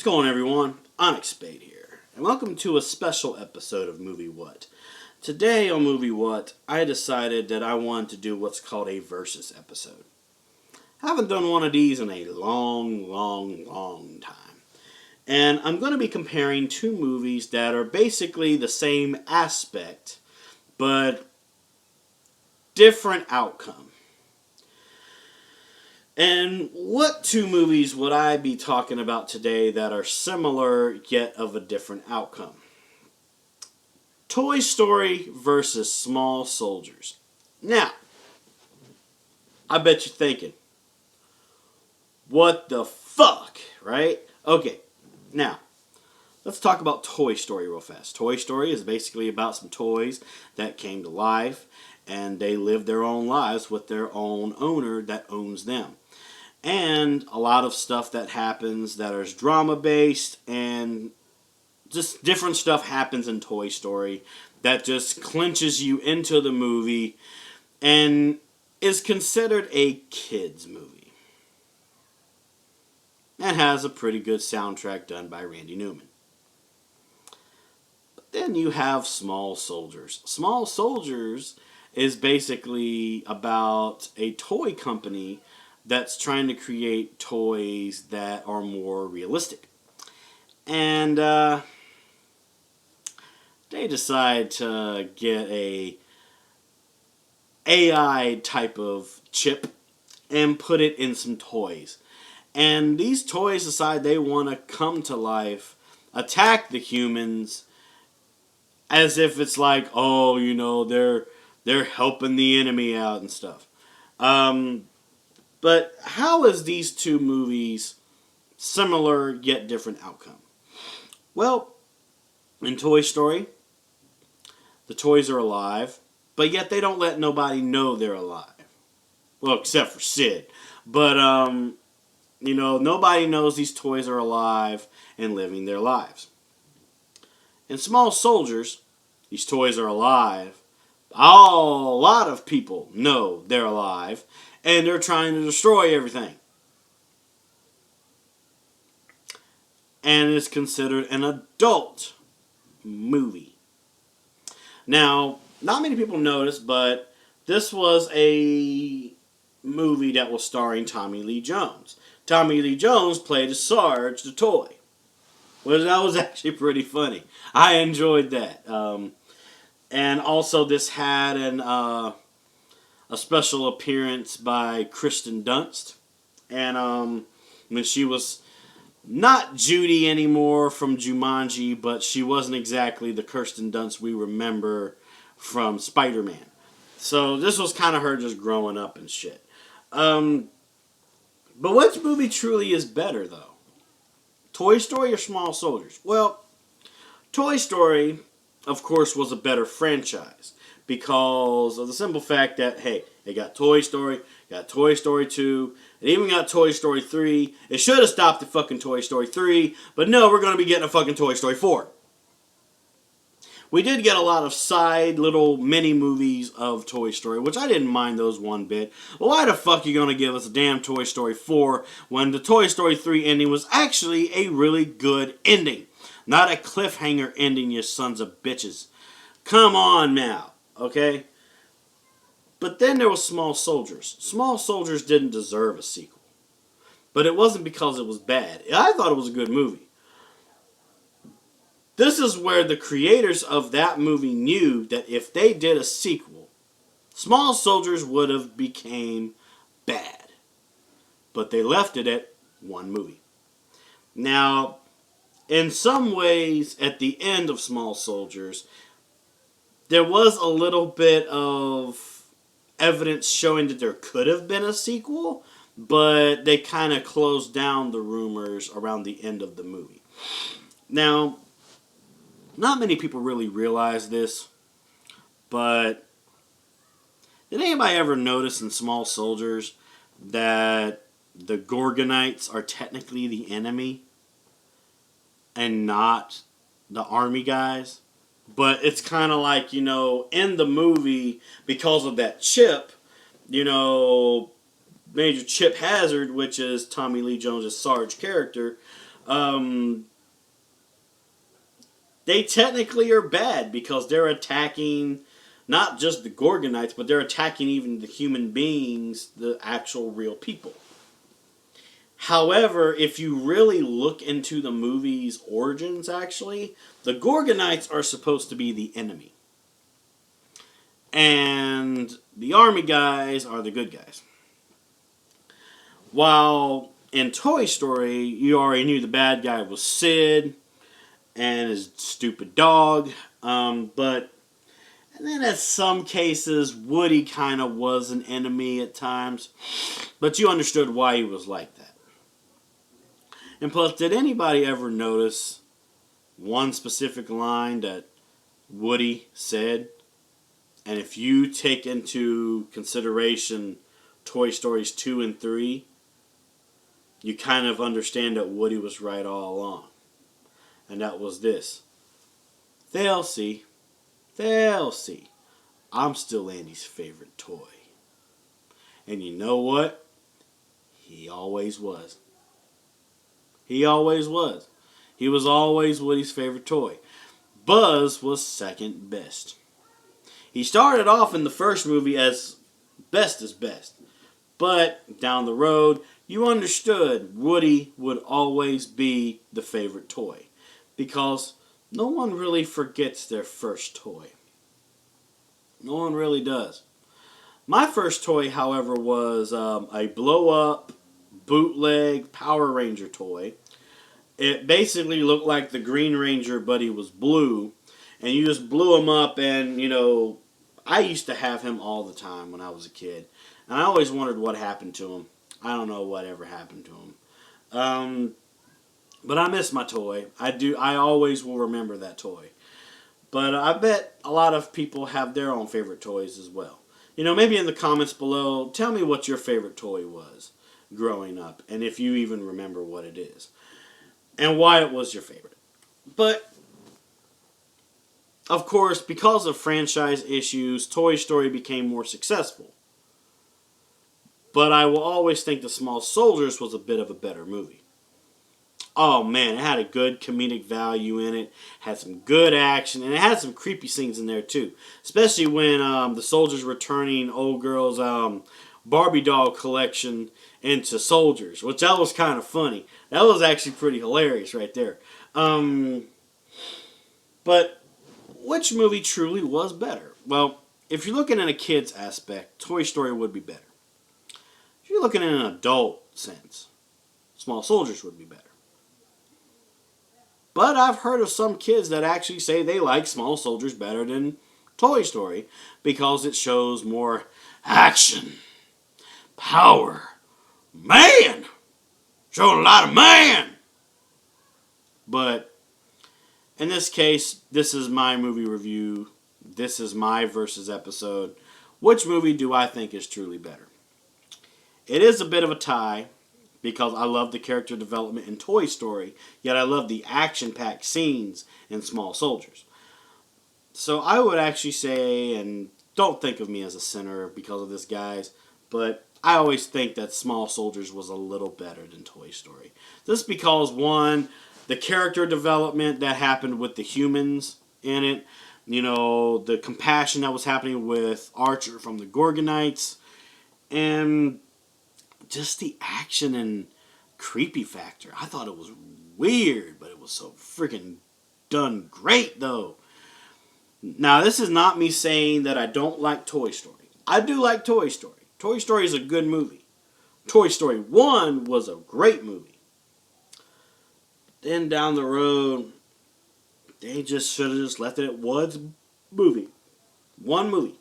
going, everyone? Onyx Spade here, and welcome to a special episode of Movie What. Today on Movie What, I decided that I wanted to do what's called a versus episode. I haven't done one of these in a long time. And I'm going to be comparing two movies that are basically the same aspect, but different outcome. And what two movies would I be talking about today that are similar yet of a different outcome? Toy Story versus Small Soldiers. Now, I bet you're thinking, what the fuck, right? Okay, now, let's talk about Toy Story real fast. Toy Story is basically about some toys that came to life, and they live their own lives with their own owner that owns them. And a lot of stuff that happens that is drama-based, and just different stuff happens in Toy Story that just clinches you into the movie and is considered a kids' movie. And has a pretty good soundtrack done by Randy Newman. But then you have Small Soldiers. Small Soldiers is basically about a toy company that's trying to create toys that are more realistic. And they decide to get a AI type of chip and put it in some toys. And these toys decide they want to come to life, attack the humans, as if it's like, oh, you know, they're helping the enemy out and stuff. But how is these two movies similar yet different outcome? Well, in Toy Story, the toys are alive, but yet they don't let nobody know they're alive. Well, except for Sid. But, you know, nobody knows these toys are alive and living their lives. In Small Soldiers, these toys are alive. A lot of people know they're alive, and they're trying to destroy everything. And it's considered an adult movie. Now, not many people notice, but this was a movie that was starring Tommy Lee Jones. Tommy Lee Jones played Sarge the toy. Well, that was actually pretty funny. I enjoyed that. And also this had a special appearance by Kristen Dunst. And when she was not Judy anymore from Jumanji, but she wasn't exactly the Kirsten Dunst we remember from Spider-Man. So this was kind of her just growing up and shit. But which movie truly is better, though? Toy Story or Small Soldiers? Well, Toy Story, of course, was a better franchise because of the simple fact that, hey, they got Toy Story, got Toy Story 2, it even got Toy Story 3. It should have stopped at fucking Toy Story 3, but no, we're going to be getting a fucking Toy Story 4. We did get a lot of side little mini movies of Toy Story, which I didn't mind those one bit. But why the fuck are you going to give us a damn Toy Story 4 when the Toy Story 3 ending was actually a really good ending? Not a cliffhanger ending, you sons of bitches. Come on now, okay? But then there was Small Soldiers. Small Soldiers didn't deserve a sequel. But it wasn't because it was bad. I thought it was a good movie. This is where the creators of that movie knew that if they did a sequel, Small Soldiers would have became bad. But they left it at one movie. Now, in some ways, at the end of Small Soldiers, there was a little bit of evidence showing that there could have been a sequel, but they kind of closed down the rumors around the end of the movie. Now, not many people really realize this, but did anybody ever notice in Small Soldiers that the Gorgonites are technically the enemy and not the army guys? But it's kind of like, you know, in the movie, because of that chip, you know, Major Chip Hazard, which is Tommy Lee Jones' Sarge character, Um, they technically are bad because they're attacking not just the Gorgonites, but they're attacking even the human beings, the actual real people. However, if you really look into the movie's origins, actually, the Gorgonites are supposed to be the enemy. And the army guys are the good guys. While in Toy Story, you already knew the bad guy was Sid and his stupid dog. But and then in some cases, Woody kind of was an enemy at times. But you understood why he was like that. And plus, did anybody ever notice one specific line that Woody said? And if you take into consideration Toy Stories 2 and 3, you kind of understand that Woody was right all along. And that was this. They'll see. They'll see. I'm still Andy's favorite toy. And you know what? He always was. He always was. He was always Woody's favorite toy. Buzz was second best. He started off in the first movie as best as best. But down the road, you understood Woody would always be the favorite toy. Because no one really forgets their first toy. No one really does. My first toy, however, was a blow-up bootleg Power Ranger toy. It basically looked like the Green Ranger, but he was blue. And you just blew him up, and, you know, I used to have him all the time when I was a kid. And I always wondered what happened to him. I don't know what ever happened to him. But I miss my toy. I do. I always will remember that toy. But I bet a lot of people have their own favorite toys as well. You know, maybe in the comments below, tell me what your favorite toy was growing up. And if you even remember what it is. And why it was your favorite. But, of course, because of franchise issues, Toy Story became more successful. But I will always think The Small Soldiers was a bit of a better movie. Oh man, it had a good comedic value in it, had some good action, and it had some creepy scenes in there too. Especially when the soldiers were turning old girl's Barbie doll collection into soldiers, which that was kind of funny. That was actually pretty hilarious right there. But which movie truly was better? Well, if you're looking at a kid's aspect, Toy Story would be better. If you're looking at an adult sense, Small Soldiers would be better. But I've heard of some kids that actually say they like Small Soldiers better than Toy Story because it shows more action, power, man, showing a lot of man. But in this case, this is my movie review. This is my versus episode. Which movie do I think is truly better? It is a bit of a tie because I love the character development in Toy Story, yet I love the action-packed scenes in Small Soldiers. So I would actually say, and don't think of me as a sinner because of this, guys, but I always think that Small Soldiers was a little better than Toy Story. Just because, one, the character development that happened with the humans in it, you know, the compassion that was happening with Archer from the Gorgonites, and just the action and creepy factor. I thought it was weird, but it was so freaking done great, though. Now, this is not me saying that I don't like Toy Story. I do like Toy Story. Toy Story is a good movie. Toy Story 1 was a great movie. Then down the road, they just should have just left it at one movie. One movie.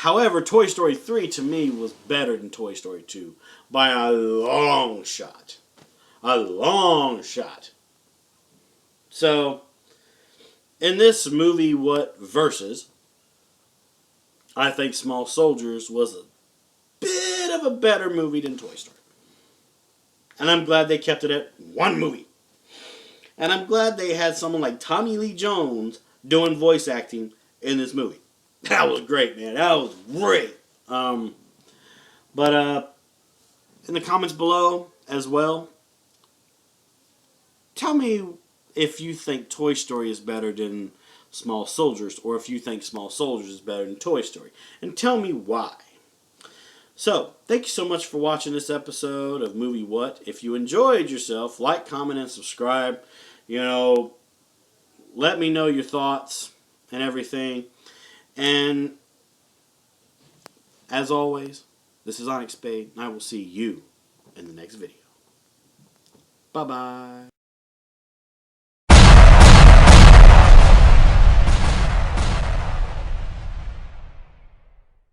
However, Toy Story 3 to me was better than Toy Story 2 by a long shot. A long shot. So, in this movie, versus, I think Small Soldiers was a bit of a better movie than Toy Story. And I'm glad they kept it at one movie. And I'm glad they had someone like Tommy Lee Jones doing voice acting in this movie. That was great, man. That was great. But in the comments below as well, tell me if you think Toy Story is better than Small Soldiers, or if you think Small Soldiers is better than Toy Story. And tell me why. So, thank you so much for watching this episode of Movie What. If you enjoyed yourself, like, comment, and subscribe. You know, let me know your thoughts and everything. And, as always, this is Onyx Spade, and I will see you in the next video. Bye-bye.